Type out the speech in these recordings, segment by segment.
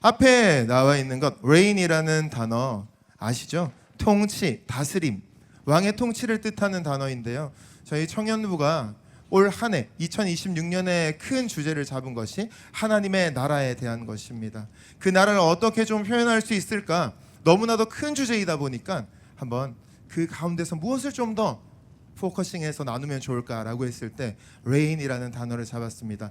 앞에 나와 있는 것 reign이라는 단어 아시죠? 통치, 다스림, 왕의 통치를 뜻하는 단어인데요. 저희 청년부가 올 한 해 2026년에 큰 주제를 잡은 것이 하나님의 나라에 대한 것입니다. 그 나라를 어떻게 좀 표현할 수 있을까? 너무나도 큰 주제이다 보니까 한번 그 가운데서 무엇을 좀 더 포커싱해서 나누면 좋을까라고 했을 때 reign이라는 단어를 잡았습니다.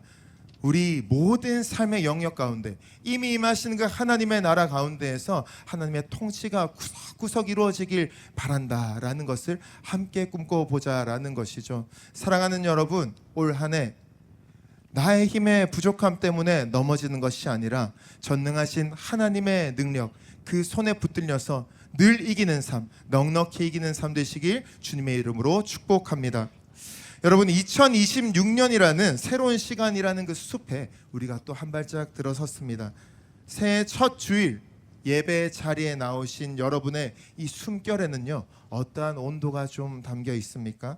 우리 모든 삶의 영역 가운데 이미 임하시는 그 하나님의 나라 가운데에서 하나님의 통치가 구석구석 이루어지길 바란다라는 것을 함께 꿈꿔보자라는 것이죠. 사랑하는 여러분, 올 한 해 나의 힘의 부족함 때문에 넘어지는 것이 아니라 전능하신 하나님의 능력, 그 손에 붙들려서 늘 이기는 삶, 넉넉히 이기는 삶 되시길 주님의 이름으로 축복합니다. 여러분, 2026년이라는 새로운 시간이라는 그 숲에 우리가 또 한 발짝 들어섰습니다. 새해 첫 주일 예배 자리에 나오신 여러분의 이 숨결에는요, 어떠한 온도가 좀 담겨 있습니까?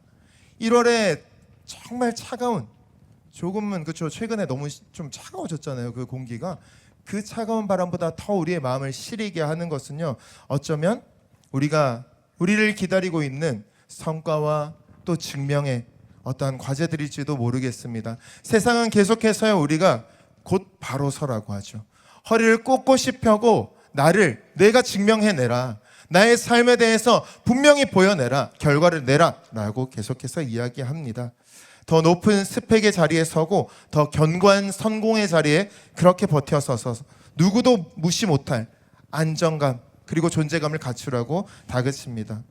1월에 정말 차가운, 조금은 그렇죠, 최근에 너무 좀 차가워졌잖아요. 그 공기가. 그 차가운 바람보다 더 우리의 마음을 시리게 하는 것은요, 어쩌면 우리를 기다리고 있는 성과와 또 증명의 어떠한 과제들일지도 모르겠습니다. 세상은 계속해서요, 우리가 곧 바로 서라고 하죠. 허리를 꼿꼿이 펴고 내가 증명해내라, 나의 삶에 대해서 분명히 보여내라, 결과를 내라 라고 계속해서 이야기합니다. 더 높은 스펙의 자리에 서고 더 견고한 성공의 자리에 그렇게 버텨서서 누구도 무시 못할 안정감 그리고 존재감을 갖추라고 다그칩니다.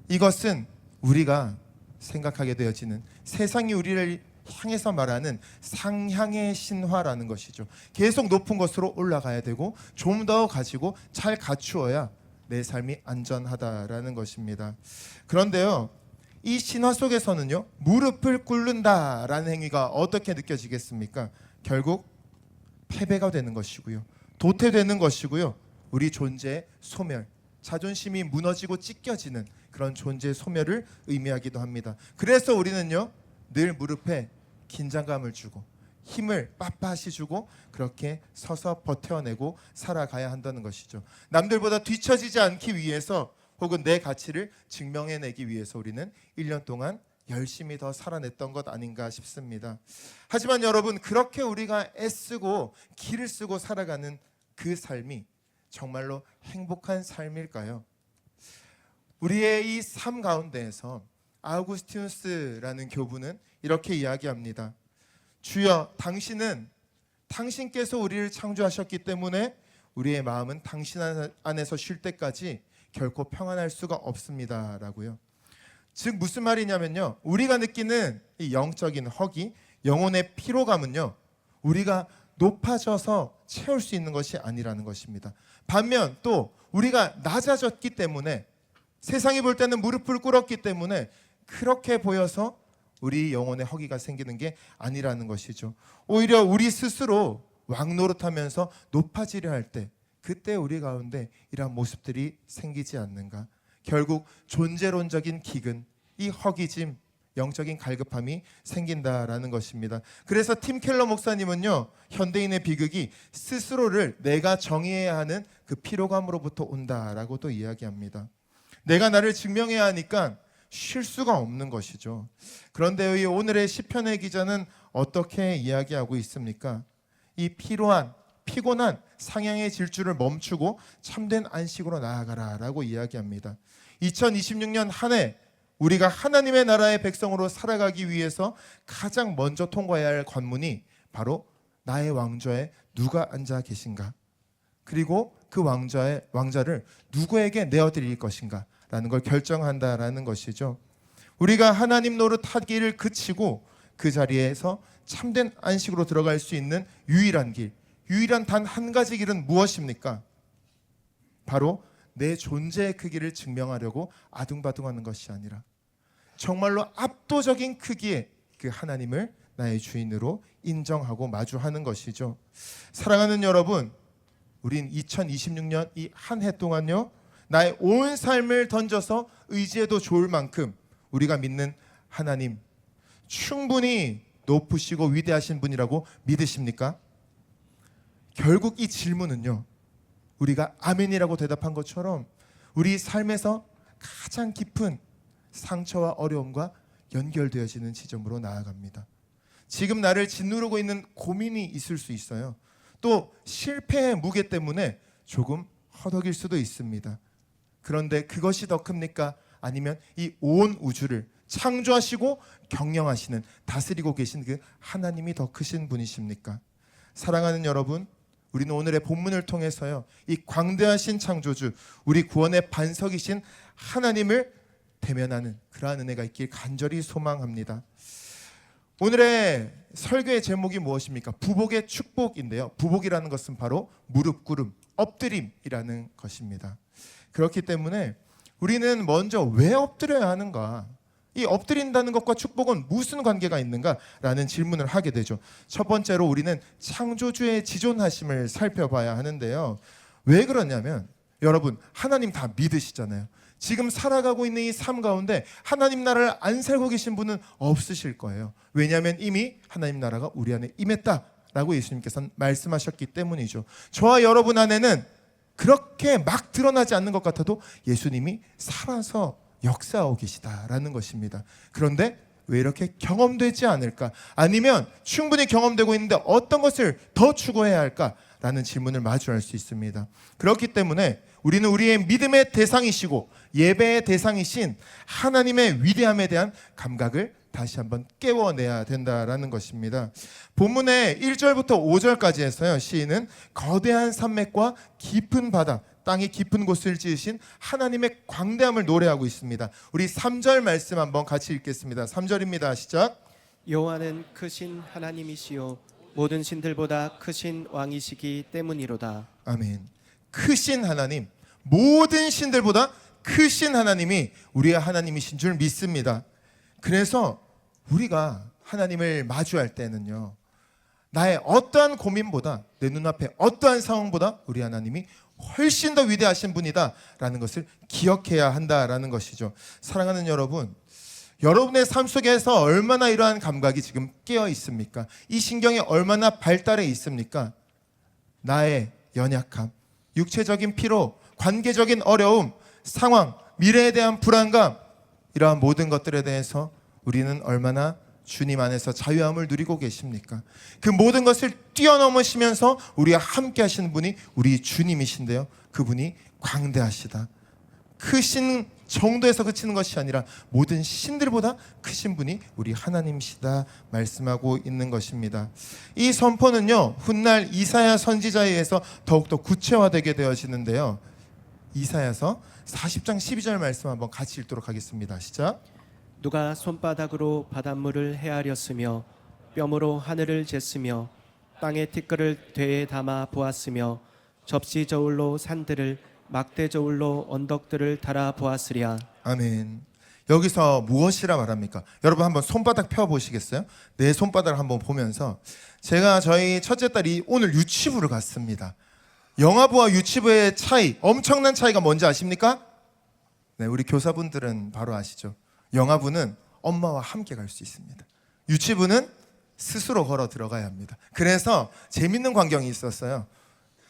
이것은 우리가 생각하게 되어지는, 세상이 우리를 향해서 말하는 상향의 신화라는 것이죠. 계속 높은 곳으로 올라가야 되고 좀 더 가지고 잘 갖추어야 내 삶이 안전하다라는 것입니다. 그런데요, 이 신화 속에서는요, 무릎을 꿇는다라는 행위가 어떻게 느껴지겠습니까? 결국 패배가 되는 것이고요, 도태되는 것이고요, 우리 존재의 소멸, 자존심이 무너지고 찢겨지는 그런 존재의 소멸을 의미하기도 합니다. 그래서 우리는요, 늘 무릎에 긴장감을 주고 힘을 빳빳이 주고 그렇게 서서 버텨내고 살아가야 한다는 것이죠. 남들보다 뒤처지지 않기 위해서 혹은 내 가치를 증명해내기 위해서 우리는 1년 동안 열심히 더 살아냈던 것 아닌가 싶습니다. 하지만 여러분, 그렇게 우리가 애쓰고 기를 쓰고 살아가는 그 삶이 정말로 행복한 삶일까요? 우리의 이 삶 가운데에서 아우구스티누스라는 교부는 이렇게 이야기합니다. 주여, 당신께서 우리를 창조하셨기 때문에 우리의 마음은 당신 안에서 쉴 때까지 결코 평안할 수가 없습니다 라고요. 즉 무슨 말이냐면요, 우리가 느끼는 이 영적인 허기, 영혼의 피로감은요, 우리가 높아져서 채울 수 있는 것이 아니라는 것입니다. 반면 또 우리가 낮아졌기 때문에, 세상이 볼 때는 무릎을 꿇었기 때문에 그렇게 보여서 우리 영혼의 허기가 생기는 게 아니라는 것이죠. 오히려 우리 스스로 왕노릇하면서 높아지려 할 때, 그때 우리 가운데 이러한 모습들이 생기지 않는가. 결국 존재론적인 기근, 이 허기짐, 영적인 갈급함이 생긴다라는 것입니다. 그래서 팀 켈러 목사님은요, 현대인의 비극이 스스로를 내가 정의해야 하는 그 피로감으로부터 온다라고 또 이야기합니다. 내가 나를 증명해야 하니까 쉴 수가 없는 것이죠. 그런데 이 오늘의 시편의 기자는 어떻게 이야기하고 있습니까? 이 피곤한 상향의 질주를 멈추고 참된 안식으로 나아가라라고 이야기합니다. 2026년 한 해 우리가 하나님의 나라의 백성으로 살아가기 위해서 가장 먼저 통과해야 할 관문이 바로 나의 왕좌에 누가 앉아 계신가, 그리고 그 왕자를 누구에게 내어드릴 것인가 라는 걸 결정한다라는 것이죠. 우리가 하나님 노릇하기를 그치고 그 자리에서 참된 안식으로 들어갈 수 있는 유일한 단 한 가지 길은 무엇입니까? 바로 내 존재의 크기를 증명하려고 아둥바둥하는 것이 아니라 정말로 압도적인 크기의 그 하나님을 나의 주인으로 인정하고 마주하는 것이죠. 사랑하는 여러분, 우린 2026년 이 한 해 동안요, 나의 온 삶을 던져서 의지해도 좋을 만큼 우리가 믿는 하나님 충분히 높으시고 위대하신 분이라고 믿으십니까? 결국 이 질문은요, 우리가 아멘이라고 대답한 것처럼 우리 삶에서 가장 깊은 상처와 어려움과 연결되어지는 지점으로 나아갑니다. 지금 나를 짓누르고 있는 고민이 있을 수 있어요. 또 실패의 무게 때문에 조금 허덕일 수도 있습니다. 그런데 그것이 더 큽니까? 아니면 이 온 우주를 창조하시고 경영하시는, 다스리고 계신 그 하나님이 더 크신 분이십니까? 사랑하는 여러분, 우리는 오늘의 본문을 통해서요, 이 광대하신 창조주, 우리 구원의 반석이신 하나님을 대면하는 그러한 은혜가 있길 간절히 소망합니다. 오늘의 설교의 제목이 무엇입니까? 부복의 축복인데요, 부복이라는 것은 바로 무릎 꿇음, 엎드림이라는 것입니다. 그렇기 때문에 우리는 먼저 왜 엎드려야 하는가, 이 엎드린다는 것과 축복은 무슨 관계가 있는가라는 질문을 하게 되죠. 첫 번째로 우리는 창조주의 지존하심을 살펴봐야 하는데요. 왜 그러냐면, 여러분, 하나님 다 믿으시잖아요. 지금 살아가고 있는 이 삶 가운데 하나님 나라를 안 살고 계신 분은 없으실 거예요. 왜냐하면 이미 하나님 나라가 우리 안에 임했다라고 예수님께서는 말씀하셨기 때문이죠. 저와 여러분 안에는 그렇게 막 드러나지 않는 것 같아도 예수님이 살아서 역사하고 계시다라는 것입니다. 그런데 왜 이렇게 경험되지 않을까? 아니면 충분히 경험되고 있는데 어떤 것을 더 추구해야 할까라는 질문을 마주할 수 있습니다. 그렇기 때문에 우리는 우리의 믿음의 대상이시고 예배의 대상이신 하나님의 위대함에 대한 감각을 다시 한번 깨워내야 된다라는 것입니다. 본문의 1절부터 5절까지 해서요, 시인은 거대한 산맥과 깊은 바다, 땅이 깊은 곳을 지으신 하나님의 광대함을 노래하고 있습니다. 우리 3절 말씀 한번 같이 읽겠습니다. 3절입니다. 시작. 여호와는 크신 하나님이시요 모든 신들보다 크신 왕이시기 때문이로다. 아멘. 크신 하나님, 모든 신들보다 크신 하나님이 우리의 하나님이신 줄 믿습니다. 그래서 우리가 하나님을 마주할 때는요, 나의 어떠한 고민보다, 내 눈앞에 어떠한 상황보다 우리 하나님이 훨씬 더 위대하신 분이다 라는 것을 기억해야 한다라는 것이죠. 사랑하는 여러분, 여러분의 삶 속에서 얼마나 이러한 감각이 지금 깨어 있습니까? 이 신경이 얼마나 발달해 있습니까? 나의 연약함, 육체적인 피로, 관계적인 어려움, 상황, 미래에 대한 불안감, 이러한 모든 것들에 대해서 우리는 얼마나 주님 안에서 자유함을 누리고 계십니까? 그 모든 것을 뛰어넘으시면서 우리와 함께 하시는 분이 우리 주님이신데요, 그분이 광대하시다, 크신 정도에서 그치는 것이 아니라 모든 신들보다 크신 분이 우리 하나님이시다 말씀하고 있는 것입니다. 이 선포는요, 훗날 이사야 선지자에 의해서 더욱더 구체화되게 되어지는데요, 이사야서 40장 12절 말씀 한번 같이 읽도록 하겠습니다. 시작. 누가 손바닥으로 바닷물을 헤아렸으며 뼘으로 하늘을 쟀으며 땅의 티끌을 되에 담아 보았으며 접시 저울로 산들을 막대 저울로 언덕들을 달아 보았으랴. 아멘. 여기서 무엇이라 말합니까? 여러분 한번 손바닥 펴 보시겠어요? 내 손바닥을 한번 보면서, 제가 저희 첫째 딸이 오늘 유치부를 갔습니다. 영아부와 유치부의 차이, 엄청난 차이가 뭔지 아십니까? 네, 우리 교사분들은 바로 아시죠? 영아부는 엄마와 함께 갈 수 있습니다. 유치부는 스스로 걸어 들어가야 합니다. 그래서 재밌는 광경이 있었어요.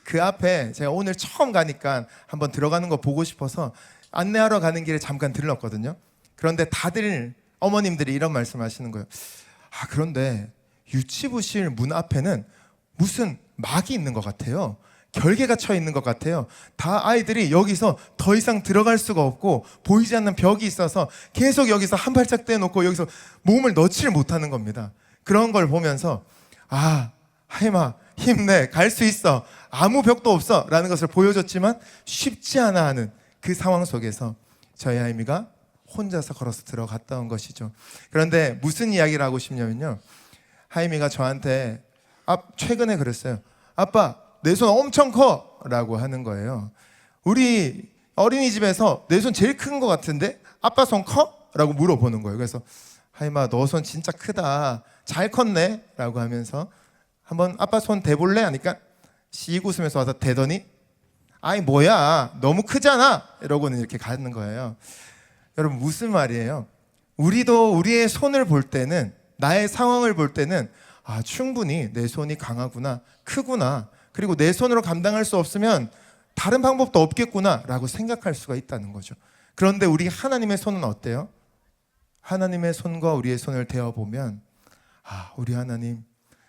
그 앞에 제가 오늘 처음 가니까 한번 들어가는 거 보고 싶어서 안내하러 가는 길에 잠깐 들렀거든요. 그런데 다들 어머님들이 이런 말씀하시는 거예요. 아, 그런데 유치부실 문 앞에는 무슨 막이 있는 것 같아요. 결계가 쳐 있는 것 같아요. 다 아이들이 여기서 더 이상 들어갈 수가 없고 보이지 않는 벽이 있어서 계속 여기서 한 발짝 떼놓고 여기서 몸을 넣지를 못하는 겁니다. 그런 걸 보면서, 아, 하임아 힘내, 갈 수 있어, 아무 벽도 없어 라는 것을 보여줬지만 쉽지 않아 하는 그 상황 속에서 저희 하임이가 혼자서 걸어서 들어갔다 온 것이죠. 그런데 무슨 이야기를 하고 싶냐면요, 하임이가 저한테 최근에 그랬어요. 아빠, 내 손 엄청 커 라고 하는 거예요. 우리 어린이집에서 내 손 제일 큰 거 같은데 아빠 손 커? 라고 물어보는 거예요. 그래서 하임아, 너 손 진짜 크다, 잘 컸네 라고 하면서 한번 아빠 손 대볼래? 하니까 씩 웃으면서 와서 대더니, 아이 뭐야, 너무 크잖아 이러고는 이렇게 가는 거예요. 여러분, 무슨 말이에요? 우리도 우리의 손을 볼 때는, 나의 상황을 볼 때는, 아, 충분히 내 손이 강하구나, 크구나, 그리고 내 손으로 감당할 수 없으면 다른 방법도 없겠구나라고 생각할 수가 있다는 거죠. 그런데 우리 하나님의 손은 어때요? 하나님의 손과 우리의 손을 대어보면 우리 하나님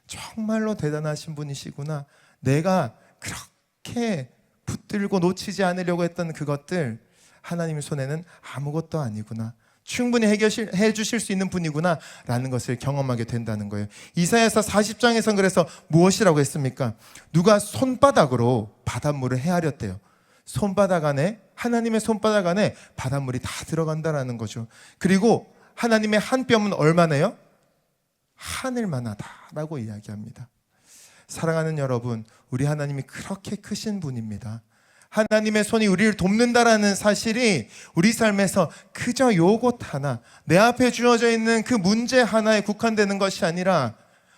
정말로 대단하신 분이시구나. 내가 그렇게 붙들고 놓치지 않으려고 했던 그것들 하나님의 손에는 아무것도 아니구나. 충분히 해결해 주실 수 있는 분이구나 라는 것을 경험하게 된다는 거예요. 이사야서 40장에서는 그래서 무엇이라고 했습니까? 누가 손바닥으로 바닷물을 헤아렸대요. 손바닥 안에, 하나님의 손바닥 안에 바닷물이 다 들어간다라는 거죠. 그리고 하나님의 한 뼘은 얼마나요? 하늘만하다라고 이야기합니다. 사랑하는 여러분, 우리 하나님이 그렇게 크신 분입니다. 하나님의 손이 우리를 돕는다라는 사실이 우리 삶에서 그저 요것 하나, 내 앞에 주어져 있는 그 문제 하나에 국한되는 것이 아니라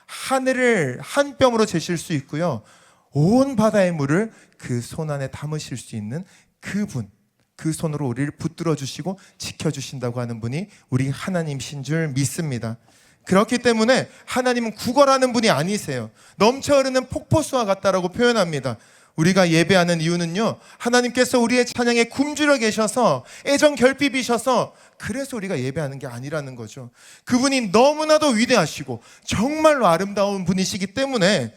하늘을 한 뼘으로 재실 수 있고요, 온 바다의 물을 그 손 안에 담으실 수 있는 그분, 그 손으로 우리를 붙들어 주시고 지켜주신다고 하는 분이 우리 하나님이신 줄 믿습니다. 그렇기 때문에 하나님은 구걸하는 분이 아니세요. 넘쳐 흐르는 폭포수와 같다라고 표현합니다. 우리가 예배하는 이유는요, 하나님께서 우리의 찬양에 굶주려 계셔서 애정 결핍이셔서 그래서 우리가 예배하는 게 아니라는 거죠. 그분이 너무나도 위대하시고 정말로 아름다운 분이시기 때문에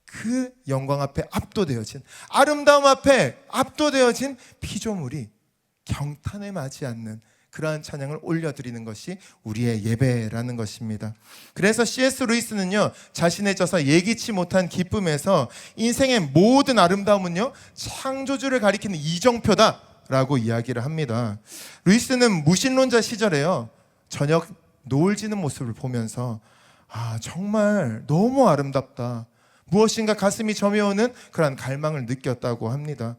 그 영광 앞에 압도되어진, 아름다움 앞에 압도되어진 피조물이 경탄에 맞지 않는 그러한 찬양을 올려드리는 것이 우리의 예배라는 것입니다. 그래서 C.S. 루이스는요, 자신의 저서 예기치 못한 기쁨에서 인생의 모든 아름다움은요, 창조주를 가리키는 이정표다라고 이야기를 합니다. 루이스는 무신론자 시절에요, 저녁 노을 지는 모습을 보면서 정말 너무 아름답다, 무엇인가 가슴이 저며오는 그런 갈망을 느꼈다고 합니다.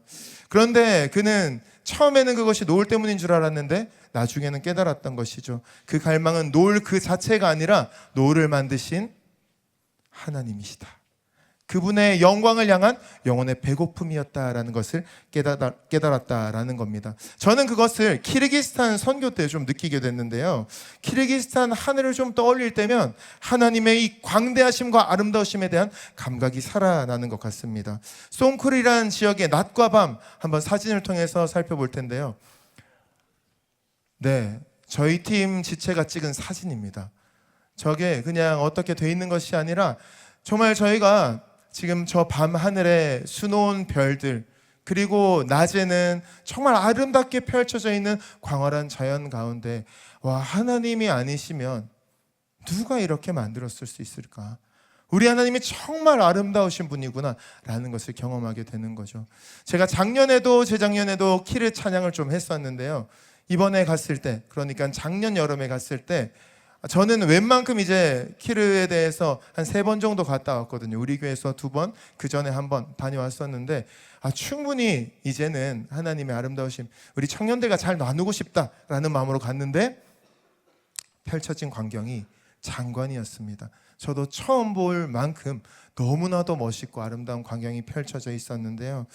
그런데 그는 처음에는 그것이 노을 때문인 줄 알았는데 나중에는 깨달았던 것이죠. 그 갈망은 노을 그 자체가 아니라 노을을 만드신 하나님이시다. 그분의 영광을 향한 영혼의 배고픔이었다라는 것을 깨달았다라는 겁니다. 저는 그것을 키르기스탄 선교 때 좀 느끼게 됐는데요, 키르기스탄 하늘을 좀 떠올릴 때면 하나님의 이 광대하심과 아름다우심에 대한 감각이 살아나는 것 같습니다. 송크리라는 지역의 낮과 밤 한번 사진을 통해서 살펴볼 텐데요, 네, 저희 팀 지체가 찍은 사진입니다. 저게 그냥 어떻게 돼 있는 것이 아니라 정말 저희가 지금 저 밤 하늘에 수놓은 별들, 그리고 낮에는 정말 아름답게 펼쳐져 있는 광활한 자연 가운데 하나님이 아니시면 누가 이렇게 만들었을 수 있을까? 우리 하나님이 정말 아름다우신 분이구나 라는 것을 경험하게 되는 거죠. 제가 작년에도 재작년에도 키르 찬양을 좀 했었는데요, 이번에 갔을 때, 그러니까 작년 여름에 갔을 때 저는 웬만큼 이제 키르에 대해서 한 3번 정도 갔다 왔거든요. 우리 교회에서 2번, 그 전에 1번 다녀왔었는데 충분히 이제는 하나님의 아름다우심 우리 청년들과 잘 나누고 싶다라는 마음으로 갔는데 펼쳐진 광경이 장관이었습니다. 저도 처음 볼 만큼 너무나도 멋있고 아름다운 광경이 펼쳐져 있었는데요,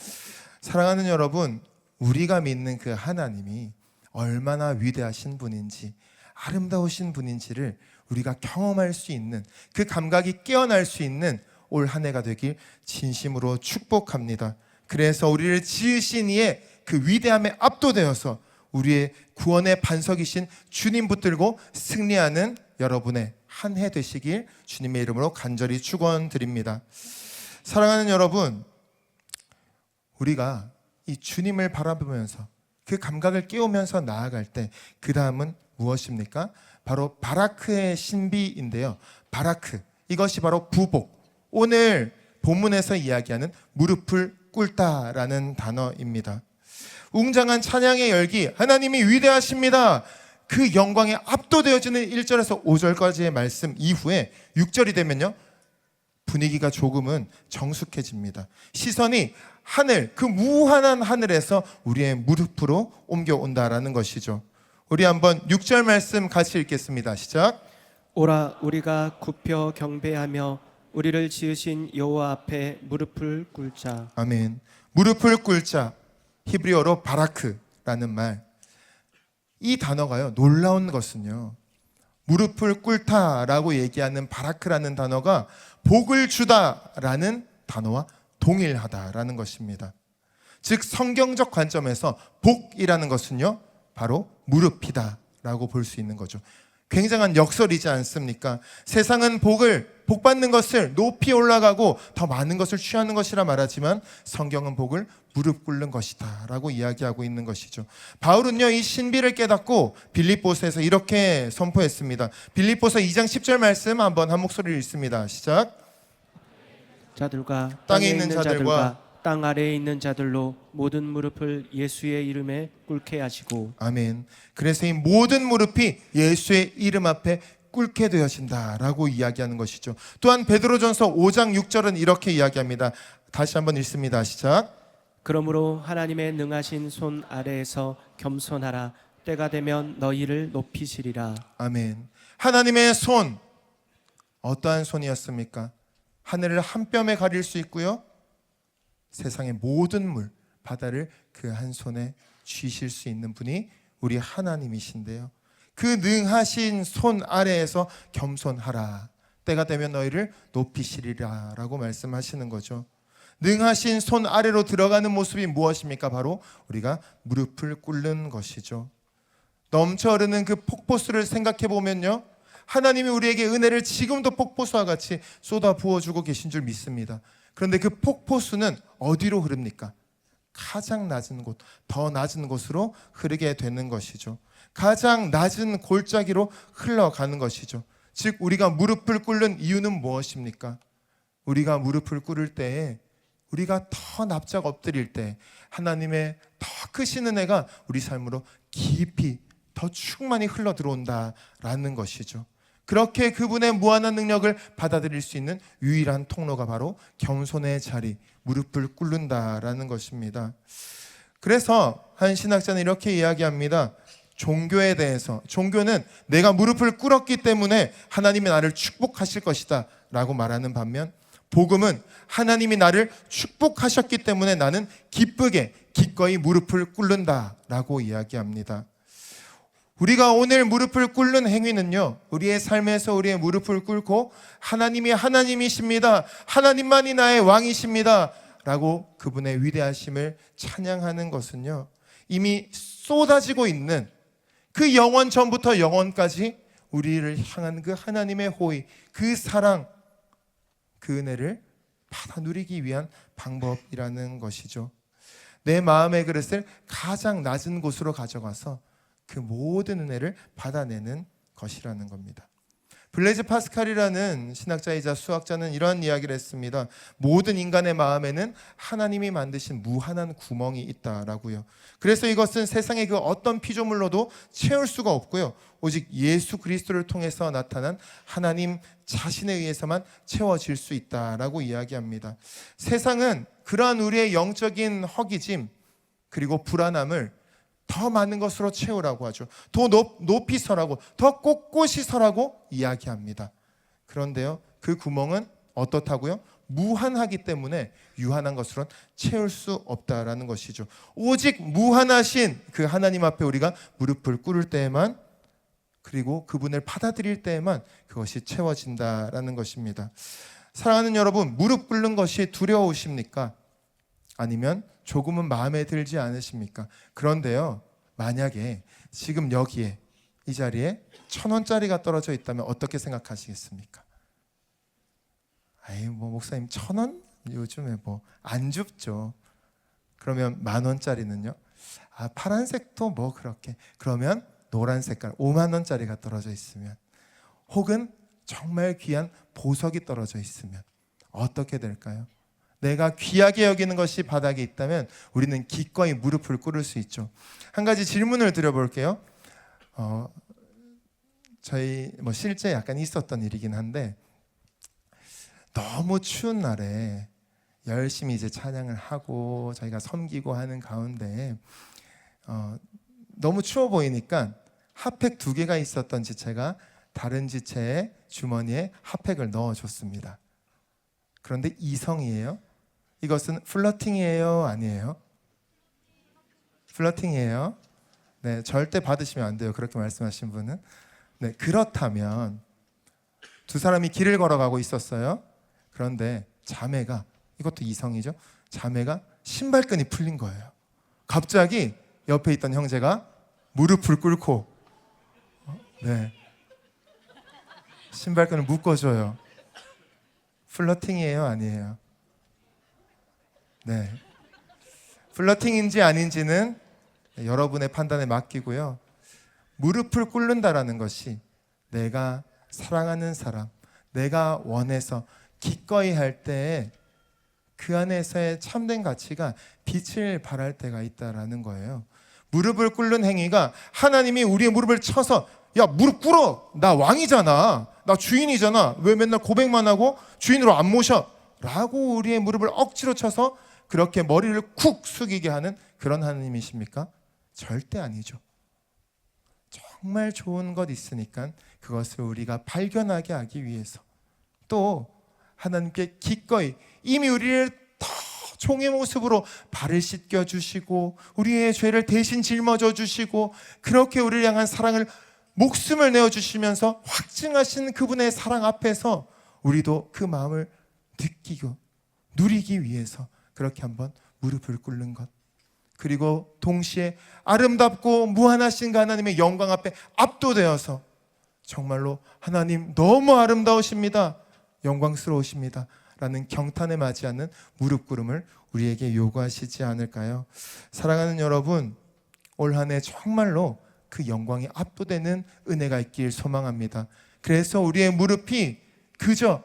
사랑하는 여러분, 우리가 믿는 그 하나님이 얼마나 위대하신 분인지, 아름다우신 분인지를 우리가 경험할 수 있는, 그 감각이 깨어날 수 있는 올 한 해가 되길 진심으로 축복합니다. 그래서 우리를 지으신 이의 그 위대함에 압도되어서 우리의 구원의 반석이신 주님 붙들고 승리하는 여러분의 한 해 되시길 주님의 이름으로 간절히 축원드립니다. 사랑하는 여러분, 우리가 이 주님을 바라보면서 그 감각을 깨우면서 나아갈 때 그 다음은 무엇입니까? 바로 바라크의 신비인데요, 바라크, 이것이 바로 부복, 오늘 본문에서 이야기하는 무릎을 꿇다라는 단어입니다. 웅장한 찬양의 열기, 하나님이 위대하십니다, 그 영광에 압도되어지는 1절에서 5절까지의 말씀 이후에 6절이 되면요, 분위기가 조금은 정숙해집니다. 시선이 하늘, 그 무한한 하늘에서 우리의 무릎으로 옮겨온다라는 것이죠. 우리 한번 6절 말씀 같이 읽겠습니다. 시작. 오라, 우리가 굽혀 경배하며 우리를 지으신 여호와 앞에 무릎을 꿇자. 아멘. 무릎을 꿇자, 히브리어로 바라크라는 말, 이 단어가요, 놀라운 것은요, 무릎을 꿇다라고 얘기하는 바라크라는 단어가 복을 주다라는 단어와 동일하다라는 것입니다. 즉 성경적 관점에서 복이라는 것은요 바로 무릎이다 라고 볼 수 있는 거죠. 굉장한 역설이지 않습니까? 세상은 복 받는 것을 높이 올라가고 더 많은 것을 취하는 것이라 말하지만 성경은 복을 무릎 꿇는 것이다 라고 이야기하고 있는 것이죠. 바울은요 이 신비를 깨닫고 빌립보서에서 이렇게 선포했습니다. 빌립보서 2장 10절 말씀 한번 한 목소리로 읽습니다. 시작. 자들과 땅에 있는 자들과 땅 아래에 있는 자들로 모든 무릎을 예수의 이름에 꿇게 하시고. 아멘. 그래서 이 모든 무릎이 예수의 이름 앞에 꿇게 되어진다라고 이야기하는 것이죠. 또한 베드로전서 5장 6절은 이렇게 이야기합니다. 다시 한번 읽습니다. 시작. 그러므로 하나님의 능하신 손 아래에서 겸손하라. 때가 되면 너희를 높이시리라. 아멘. 하나님의 손, 어떠한 손이었습니까? 하늘을 한 뼘에 가릴 수 있고요, 세상의 모든 물, 바다를 그 한 손에 쥐실 수 있는 분이 우리 하나님이신데요, 그 능하신 손 아래에서 겸손하라. 때가 되면 너희를 높이시리라 라고 말씀하시는 거죠. 능하신 손 아래로 들어가는 모습이 무엇입니까? 바로 우리가 무릎을 꿇는 것이죠. 넘쳐 흐르는 그 폭포수를 생각해 보면요, 하나님이 우리에게 은혜를 지금도 폭포수와 같이 쏟아 부어주고 계신 줄 믿습니다. 그런데 그 폭포수는 어디로 흐릅니까? 가장 낮은 곳, 더 낮은 곳으로 흐르게 되는 것이죠. 가장 낮은 골짜기로 흘러가는 것이죠. 즉 우리가 무릎을 꿇는 이유는 무엇입니까? 우리가 무릎을 꿇을 때에, 우리가 더 납작 엎드릴 때 하나님의 더 크신 은혜가 우리 삶으로 깊이 더 충만히 흘러 들어온다라는 것이죠. 그렇게 그분의 무한한 능력을 받아들일 수 있는 유일한 통로가 바로 겸손의 자리, 무릎을 꿇는다라는 것입니다. 그래서 한 신학자는 이렇게 이야기합니다. 종교에 대해서, 종교는 내가 무릎을 꿇었기 때문에 하나님이 나를 축복하실 것이다 라고 말하는 반면, 복음은 하나님이 나를 축복하셨기 때문에 나는 기쁘게 기꺼이 무릎을 꿇는다 라고 이야기합니다. 우리가 오늘 무릎을 꿇는 행위는요, 우리의 삶에서 우리의 무릎을 꿇고 하나님이 하나님이십니다, 하나님만이 나의 왕이십니다 라고 그분의 위대하심을 찬양하는 것은요, 이미 쏟아지고 있는 그 영원 전부터 영원까지 우리를 향한 그 하나님의 호의, 그 사랑, 그 은혜를 받아 누리기 위한 방법이라는 것이죠. 내 마음의 그릇을 가장 낮은 곳으로 가져가서 그 모든 은혜를 받아내는 것이라는 겁니다. 블레즈 파스칼이라는 신학자이자 수학자는 이러한 이야기를 했습니다. 모든 인간의 마음에는 하나님이 만드신 무한한 구멍이 있다라고요. 그래서 이것은 세상의 그 어떤 피조물로도 채울 수가 없고요, 오직 예수 그리스도를 통해서 나타난 하나님 자신에 의해서만 채워질 수 있다라고 이야기합니다. 세상은 그러한 우리의 영적인 허기짐 그리고 불안함을 더 많은 것으로 채우라고 하죠. 더 높이 서라고, 더 꼿꼿이 서라고 이야기합니다. 그런데요, 그 구멍은 어떻다고요? 무한하기 때문에 유한한 것으로는 채울 수 없다라는 것이죠. 오직 무한하신 그 하나님 앞에 우리가 무릎을 꿇을 때에만, 그리고 그분을 받아들일 때에만 그것이 채워진다라는 것입니다. 사랑하는 여러분, 무릎 꿇는 것이 두려우십니까? 아니면 조금은 마음에 들지 않으십니까? 그런데요, 만약에 지금 여기에 이 자리에 1,000원짜리가 떨어져 있다면 어떻게 생각하시겠습니까? 아이 뭐 목사님 1,000원? 요즘에 뭐 안 줍죠. 그러면 10,000원짜리는요? 아 파란색도 뭐 그렇게, 그러면 노란 색깔 50,000원짜리가 떨어져 있으면, 혹은 정말 귀한 보석이 떨어져 있으면 어떻게 될까요? 내가 귀하게 여기는 것이 바닥에 있다면 우리는 기꺼이 무릎을 꿇을 수 있죠. 한 가지 질문을 드려볼게요. 저희 뭐 실제 약간 있었던 일이긴 한데, 너무 추운 날에 열심히 이제 찬양을 하고 저희가 섬기고 하는 가운데 너무 추워 보이니까 핫팩 2개가 있었던 지체가 다른 지체의 주머니에 핫팩을 넣어줬습니다. 그런데 이성이에요? 이것은 플러팅이에요? 아니에요? 플러팅이에요? 네, 절대 받으시면 안 돼요. 그렇게 말씀하신 분은. 네, 그렇다면 두 사람이 길을 걸어가고 있었어요. 그런데 자매가 이것도 이성이죠. 자매가 신발끈이 풀린 거예요. 갑자기 옆에 있던 형제가 무릎을 꿇고 신발끈을 묶어줘요. 플러팅이에요, 아니에요? 네. 플러팅인지 아닌지는 여러분의 판단에 맡기고요. 무릎을 꿇는다라는 것이 내가 사랑하는 사람, 내가 원해서 기꺼이 할 때에 그 안에서의 참된 가치가 빛을 발할 때가 있다라는 거예요. 무릎을 꿇는 행위가 하나님이 우리의 무릎을 쳐서 야 무릎 꿇어, 나 왕이잖아, 나 주인이잖아, 왜 맨날 고백만 하고 주인으로 안 모셔? 라고 우리의 무릎을 억지로 쳐서 그렇게 머리를 쿡 숙이게 하는 그런 하나님이십니까? 절대 아니죠. 정말 좋은 것 있으니까 그것을 우리가 발견하게 하기 위해서, 또 하나님께 기꺼이 이미 우리를 더 종의 모습으로 발을 씻겨 주시고 우리의 죄를 대신 짊어져 주시고 그렇게 우리를 향한 사랑을 목숨을 내어 주시면서 확증하신 그분의 사랑 앞에서 우리도 그 마음을 느끼고 누리기 위해서 그렇게 한번 무릎을 꿇는 것, 그리고 동시에 아름답고 무한하신 그 하나님의 영광 앞에 압도되어서 정말로 하나님 너무 아름다우십니다, 영광스러우십니다 라는 경탄에 맞이하는 무릎 꿇음을 우리에게 요구하시지 않을까요? 사랑하는 여러분, 올 한 해 정말로 그 영광이 압도되는 은혜가 있길 소망합니다. 그래서 우리의 무릎이 그저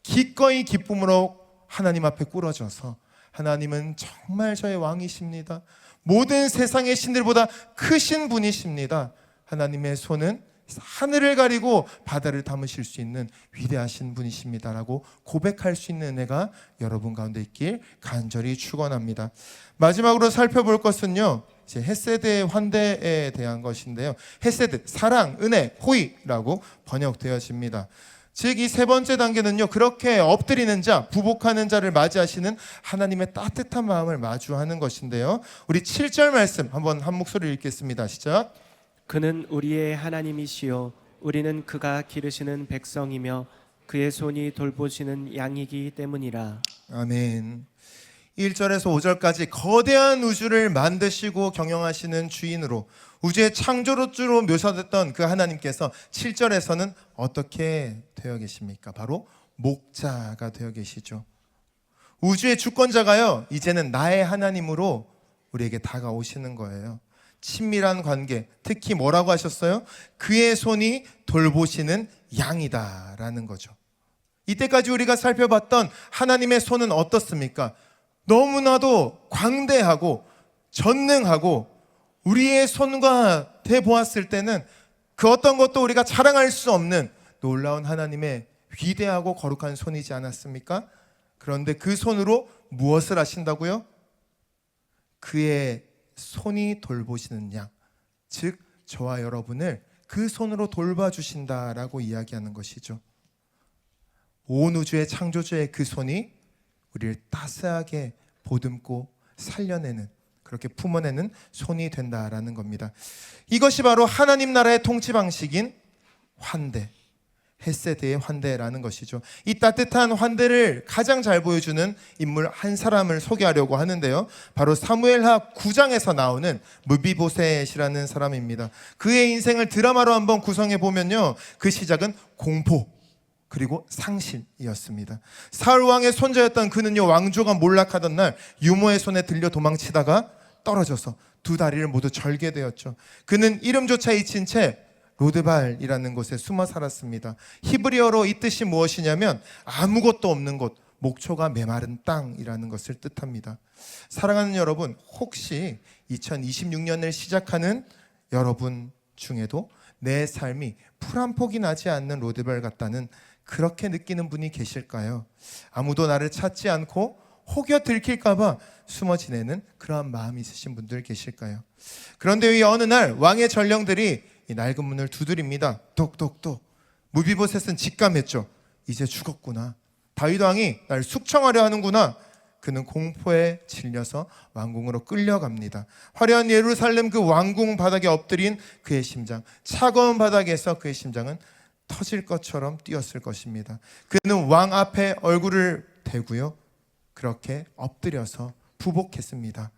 기꺼이 기쁨으로 하나님 앞에 꿇어져서 하나님은 정말 저의 왕이십니다, 모든 세상의 신들보다 크신 분이십니다, 하나님의 손은 하늘을 가리고 바다를 담으실 수 있는 위대하신 분이십니다라고 고백할 수 있는 은혜가 여러분 가운데 있길 간절히 축원합니다. 마지막으로 살펴볼 것은요, 이제 헤세드의 환대에 대한 것인데요. 헤세드, 사랑, 은혜, 호의라고 번역되어집니다. 즉 이 세 번째 단계는요, 그렇게 엎드리는 자, 부복하는 자를 맞이하시는 하나님의 따뜻한 마음을 마주하는 것인데요. 우리 7절 말씀 한번 한 목소리로 읽겠습니다. 시작. 그는 우리의 하나님이시요 우리는 그가 기르시는 백성이며 그의 손이 돌보시는 양이기 때문이라. 아멘. 1절에서 5절까지 거대한 우주를 만드시고 경영하시는 주인으로, 우주의 창조주로 묘사됐던 그 하나님께서 7절에서는 어떻게 되어 계십니까? 바로 목자가 되어 계시죠. 우주의 주권자가요, 이제는 나의 하나님으로 우리에게 다가오시는 거예요. 친밀한 관계, 특히 뭐라고 하셨어요? 그의 손이 돌보시는 양이다라는 거죠. 이때까지 우리가 살펴봤던 하나님의 손은 어떻습니까? 너무나도 광대하고 전능하고 우리의 손과 대보았을 때는 그 어떤 것도 우리가 자랑할 수 없는 놀라운 하나님의 위대하고 거룩한 손이지 않았습니까? 그런데 그 손으로 무엇을 하신다고요? 그의 손이 돌보시는 양, 즉 저와 여러분을 그 손으로 돌봐주신다라고 이야기하는 것이죠. 온 우주의 창조주의 그 손이 우리를 따스하게 보듬고 살려내는, 그렇게 품어내는 손이 된다라는 겁니다. 이것이 바로 하나님 나라의 통치 방식인 환대, 헤세드의 환대라는 것이죠. 이 따뜻한 환대를 가장 잘 보여주는 인물 한 사람을 소개하려고 하는데요, 바로 사무엘하 9장에서 나오는 무비보셋이라는 사람입니다. 그의 인생을 드라마로 한번 구성해 보면요, 그 시작은 공포 그리고 상실이었습니다. 사울 왕의 손자였던 그는요, 왕조가 몰락하던 날 유모의 손에 들려 도망치다가 떨어져서 두 다리를 모두 절게 되었죠. 그는 이름조차 잊힌 채 로드발이라는 곳에 숨어 살았습니다. 히브리어로 이 뜻이 무엇이냐면 아무것도 없는 곳, 목초가 메마른 땅이라는 것을 뜻합니다. 사랑하는 여러분, 혹시 2026년을 시작하는 여러분 중에도 내 삶이 풀 한 폭이 나지 않는 로드발 같다는 그렇게 느끼는 분이 계실까요? 아무도 나를 찾지 않고 혹여 들킬까봐 숨어 지내는 그러한 마음이 있으신 분들 계실까요? 그런데 이 어느 날 왕의 전령들이 이 낡은 문을 두드립니다. 똑똑똑. 무비보셋은 직감했죠. 이제 죽었구나. 다윗 왕이 날 숙청하려 하는구나. 그는 공포에 질려서 왕궁으로 끌려갑니다. 화려한 예루살렘 그 왕궁 바닥에 엎드린 그의 심장, 차가운 바닥에서 그의 심장은 터질 것처럼 뛰었을 것입니다. 그는 왕 앞에 얼굴을 대고요, 그렇게 엎드려서 부복했습니다.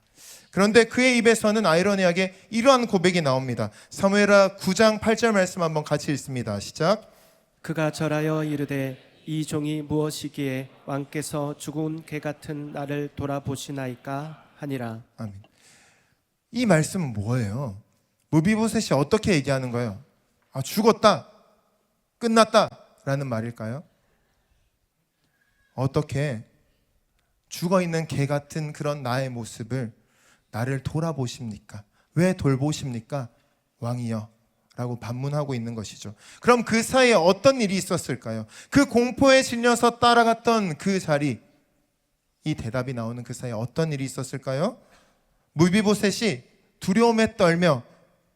그런데 그의 입에서는 아이러니하게 이러한 고백이 나옵니다. 사무엘하 9장 8절 말씀 한번 같이 읽습니다. 시작. 그가 절하여 이르되 이 종이 무엇이기에 왕께서 죽은 개 같은 나를 돌아보시나이까 하니라. 아멘. 이 말씀은 뭐예요? 무비보셋이 어떻게 얘기하는 거예요? 아, 죽었다, 끝났다 라는 말일까요? 어떻게 죽어있는 개 같은 그런 나의 모습을 나를 돌아보십니까? 왜 돌보십니까? 왕이여 라고 반문하고 있는 것이죠. 그럼 그 사이에 어떤 일이 있었을까요? 그 공포에 질려서 따라갔던 그 자리, 이 대답이 나오는 그 사이에 어떤 일이 있었을까요? 무비보셋이 두려움에 떨며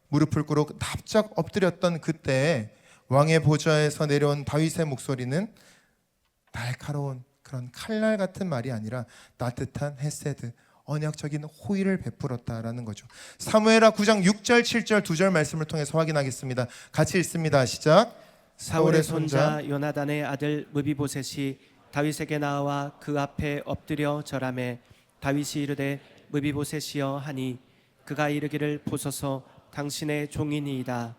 무릎을 꿇고 납작 엎드렸던 그때에 왕의 보좌에서 내려온 다윗의 목소리는 날카로운 그런 칼날 같은 말이 아니라 따뜻한 헤세드, 언약적인 호의를 베풀었다라는 거죠. 사무엘하 9장 6절 7절 2절 말씀을 통해서 확인하겠습니다. 같이 읽습니다. 시작. 사울의 손자 요나단의 아들 무비보셋이 다윗에게 나와 그 앞에 엎드려 절하매 다윗이 이르되 무비보셋이여 하니 그가 이르기를 보소서 당신의 종이니이다.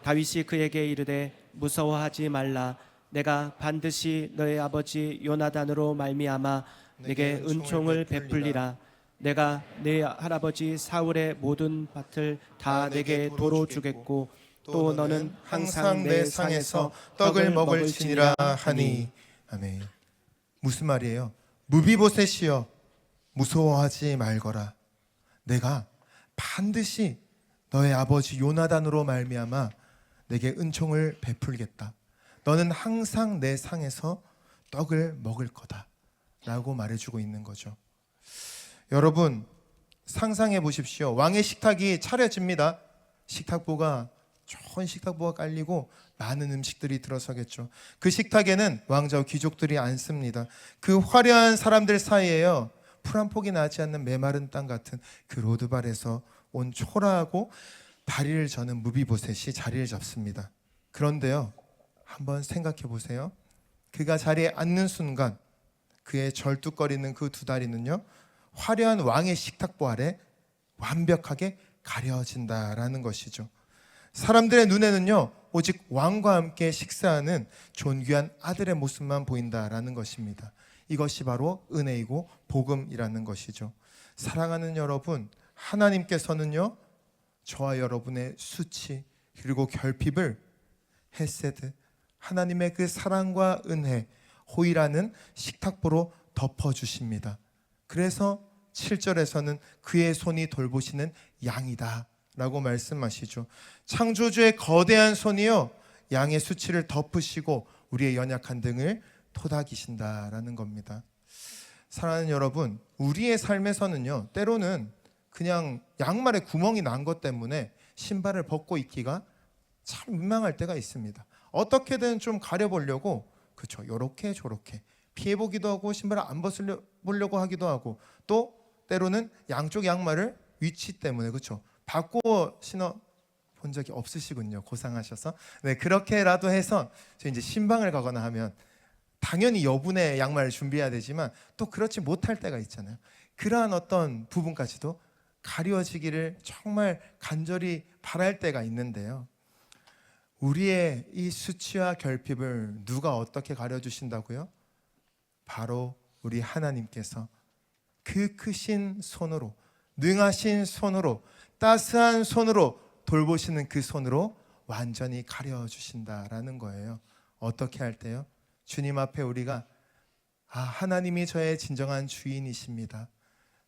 다윗이 그에게 이르되 무서워하지 말라. 내가 반드시 너의 아버지 요나단으로 말미암아 내게 은총을 베풀리라. 내가 내 할아버지 사울의 모든 밭을 다 내게 도로 주겠고 또 너는 항상 내 상에서 떡을 먹을지니라 하니. 아멘. 무슨 말이에요? 무비보셋이여 무서워하지 말거라. 내가 반드시 너의 아버지 요나단으로 말미암아 내게 은총을 베풀겠다. 너는 항상 내 상에서 떡을 먹을 거다 라고 말해주고 있는 거죠. 여러분 상상해 보십시오. 왕의 식탁이 차려집니다. 식탁보가 좋은 식탁보가 깔리고 많은 음식들이 들어서겠죠. 그 식탁에는 왕자와 귀족들이 앉습니다. 그 화려한 사람들 사이에요, 풀 한 폭이 나지 않는 메마른 땅 같은 그 로드발에서 온 초라하고 다리를 저는 무비보셋이 자리를 잡습니다. 그런데요, 한번 생각해 보세요. 그가 자리에 앉는 순간 그의 절뚝거리는 그 두 다리는요, 화려한 왕의 식탁보 아래 완벽하게 가려진다라는 것이죠. 사람들의 눈에는요, 오직 왕과 함께 식사하는 존귀한 아들의 모습만 보인다라는 것입니다. 이것이 바로 은혜이고 복음이라는 것이죠. 사랑하는 여러분, 하나님께서는요, 저와 여러분의 수치 그리고 결핍을 헤세드, 하나님의 그 사랑과 은혜, 호의라는 식탁보로 덮어주십니다. 그래서 7절에서는 그의 손이 돌보시는 양이다 라고 말씀하시죠. 창조주의 거대한 손이요, 양의 수치를 덮으시고 우리의 연약한 등을 토닥이신다라는 겁니다. 사랑하는 여러분, 우리의 삶에서는요, 때로는 그냥 양말에 구멍이 난 것 때문에 신발을 벗고 있기가 참 민망할 때가 있습니다. 어떻게든 좀 가려보려고, 그렇죠, 요렇게 저렇게 피해보기도 하고 신발을 안 벗으려고 하기도 하고, 또 때로는 양쪽 양말을 위치 때문에, 그렇죠, 바꿔 신어 본 적이 없으시군요. 고상하셔서. 네, 그렇게라도 해서 저 이제 신방을 가거나 하면 당연히 여분의 양말을 준비해야 되지만 또 그렇지 못할 때가 있잖아요. 그러한 어떤 부분까지도 가려지기를 정말 간절히 바랄 때가 있는데요, 우리의 이 수치와 결핍을 누가 어떻게 가려주신다고요? 바로 우리 하나님께서 그 크신 손으로, 능하신 손으로, 따스한 손으로 돌보시는 그 손으로 완전히 가려주신다라는 거예요. 어떻게 할 때요? 주님 앞에 우리가 하나님이 저의 진정한 주인이십니다,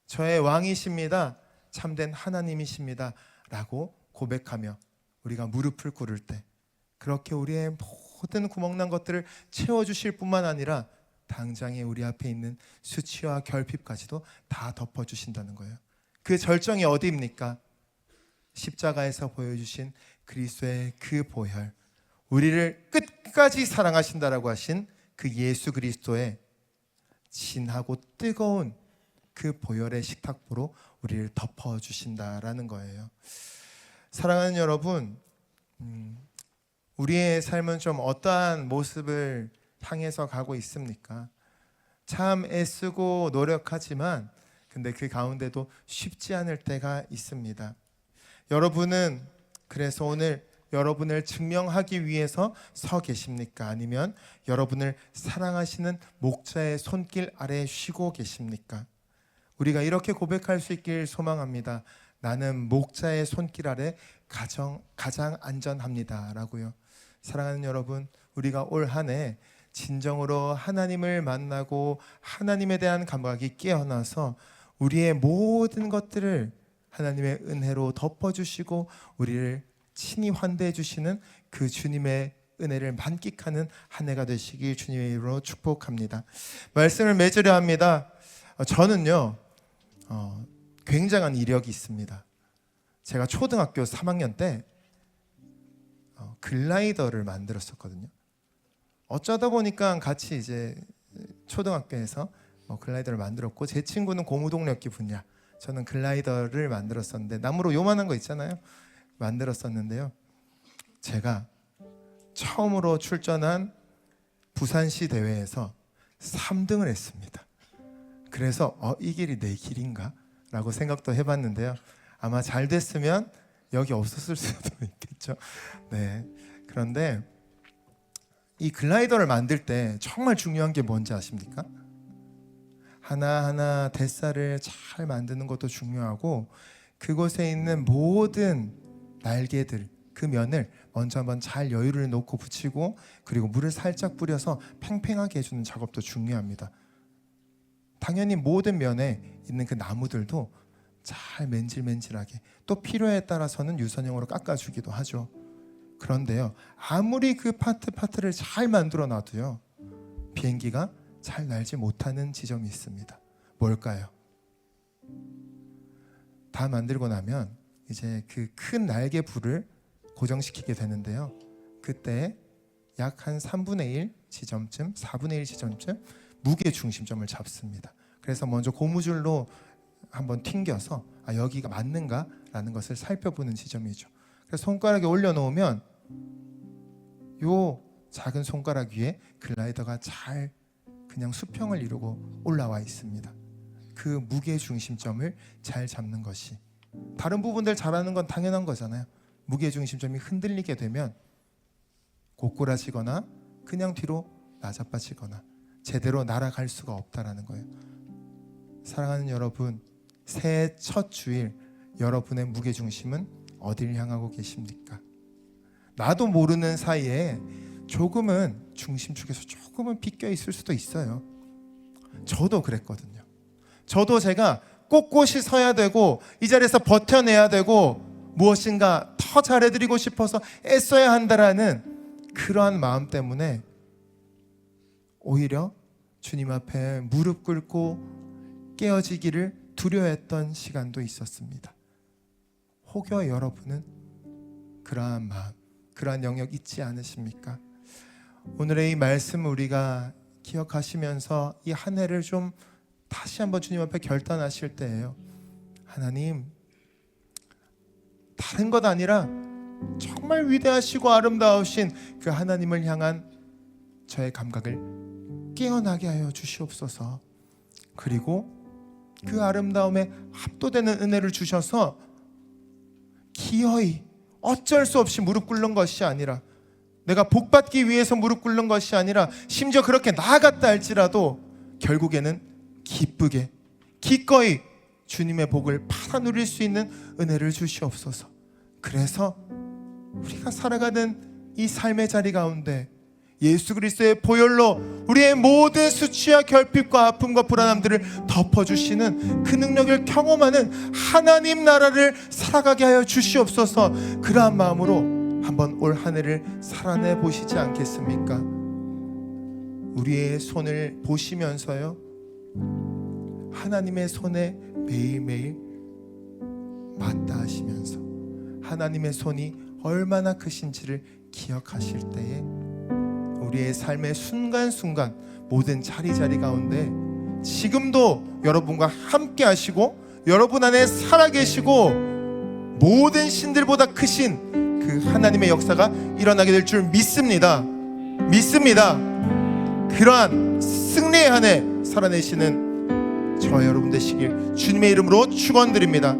저의 왕이십니다, 참된 하나님이십니다 라고 고백하며 우리가 무릎을 꿇을 때, 그렇게 우리의 모든 구멍난 것들을 채워주실 뿐만 아니라 당장에 우리 앞에 있는 수치와 결핍까지도 다 덮어주신다는 거예요. 그 절정이 어디입니까? 십자가에서 보여주신 그리스도의 그 보혈, 우리를 끝까지 사랑하신다라고 하신 그 예수 그리스도의 진하고 뜨거운 그 보혈의 식탁보로 우리를 덮어주신다라는 거예요. 사랑하는 여러분, 우리의 삶은 좀 어떠한 모습을 향해서 가고 있습니까? 참 애쓰고 노력하지만 근데 그 가운데도 쉽지 않을 때가 있습니다. 여러분은 그래서 오늘 여러분을 증명하기 위해서 서 계십니까? 아니면 여러분을 사랑하시는 목자의 손길 아래 쉬고 계십니까? 우리가 이렇게 고백할 수 있길 소망합니다. 나는 목자의 손길 아래 가장 안전합니다 라고요. 사랑하는 여러분, 우리가 올 한 해 진정으로 하나님을 만나고 하나님에 대한 감각이 깨어나서 우리의 모든 것들을 하나님의 은혜로 덮어주시고 우리를 친히 환대해 주시는 그 주님의 은혜를 만끽하는 한 해가 되시길 주님의 이름으로 축복합니다. 말씀을 맺으려 합니다. 저는요 굉장한 이력이 있습니다. 제가 초등학교 3학년 때 글라이더를 만들었었거든요. 어쩌다 보니까 같이 이제 초등학교에서 글라이더를 만들었고, 제 친구는 고무동력기 분야, 저는 글라이더를 만들었었는데, 나무로 요만한 거 있잖아요. 만들었었는데요. 제가 처음으로 출전한 부산시 대회에서 3등을 했습니다. 그래서 이 길이 내 길인가? 라고 생각도 해봤는데요. 아마 잘 됐으면 여기 없었을 수도 있겠죠. 네. 그런데 이 글라이더를 만들 때 정말 중요한 게 뭔지 아십니까? 하나하나 대살을 잘 만드는 것도 중요하고, 그곳에 있는 모든 날개들, 그 면을 먼저 한번 잘 여유를 놓고 붙이고, 그리고 물을 살짝 뿌려서 팽팽하게 해주는 작업도 중요합니다. 당연히 모든 면에 있는 그 나무들도 잘 맨질맨질하게, 또 필요에 따라서는 유선형으로 깎아주기도 하죠. 그런데요, 아무리 그 파트를 잘 만들어 놔도요, 비행기가 잘 날지 못하는 지점이 있습니다. 뭘까요? 다 만들고 나면 이제 그 큰 날개 불을 고정시키게 되는데요, 그때 약 한 3분의 1 지점쯤, 4분의 1 지점쯤 무게 중심점을 잡습니다. 그래서 먼저 고무줄로 한번 튕겨서 여기가 맞는가라는 것을 살펴보는 지점이죠. 그래서 손가락에 올려놓으면 요 작은 손가락 위에 글라이더가 잘 그냥 수평을 이루고 올라와 있습니다. 그 무게 중심점을 잘 잡는 것이, 다른 부분들 잘하는 건 당연한 거잖아요. 무게 중심점이 흔들리게 되면 고꾸라지거나 그냥 뒤로 나자빠지거나 제대로 날아갈 수가 없다라는 거예요. 사랑하는 여러분, 새해 첫 주일 여러분의 무게 중심은 어디를 향하고 계십니까? 나도 모르는 사이에 조금은 중심축에서 조금은 비껴 있을 수도 있어요. 저도 그랬거든요. 저도 제가 꼿꼿이 서야 되고 이 자리에서 버텨내야 되고 무엇인가 더 잘해드리고 싶어서 애써야 한다라는 그러한 마음 때문에 오히려 주님 앞에 무릎 꿇고 깨어지기를 두려워했던 시간도 있었습니다. 혹여 여러분은 그러한 마음, 그러한 영역 있지 않으십니까? 오늘의 이 말씀을 우리가 기억하시면서 이 한 해를 좀 다시 한번 주님 앞에 결단하실 때예요. 하나님, 다른 것 아니라 정말 위대하시고 아름다우신 그 하나님을 향한 저의 감각을 깨어나게 하여 주시옵소서. 그리고 그 아름다움에 합도되는 은혜를 주셔서 기어이 어쩔 수 없이 무릎 꿇는 것이 아니라, 내가 복받기 위해서 무릎 꿇는 것이 아니라, 심지어 그렇게 나아갔다 할지라도 결국에는 기쁘게 기꺼이 주님의 복을 받아 누릴 수 있는 은혜를 주시옵소서. 그래서 우리가 살아가는 이 삶의 자리 가운데 예수 그리스도의 보혈로 우리의 모든 수치와 결핍과 아픔과 불안함들을 덮어주시는 그 능력을 경험하는 하나님 나라를 살아가게 하여 주시옵소서. 그러한 마음으로 한번 올 한 해를 살아내 보시지 않겠습니까? 우리의 손을 보시면서요, 하나님의 손에 매일매일 맞닿으시면서 하나님의 손이 얼마나 크신지를 기억하실 때에 우리의 삶의 순간순간 모든 자리자리 가운데 지금도 여러분과 함께 하시고 여러분 안에 살아계시고 모든 신들보다 크신 그 하나님의 역사가 일어나게 될 줄 믿습니다. 그러한 승리의 한 해 살아내시는 저와 여러분 되시길 주님의 이름으로 축원드립니다.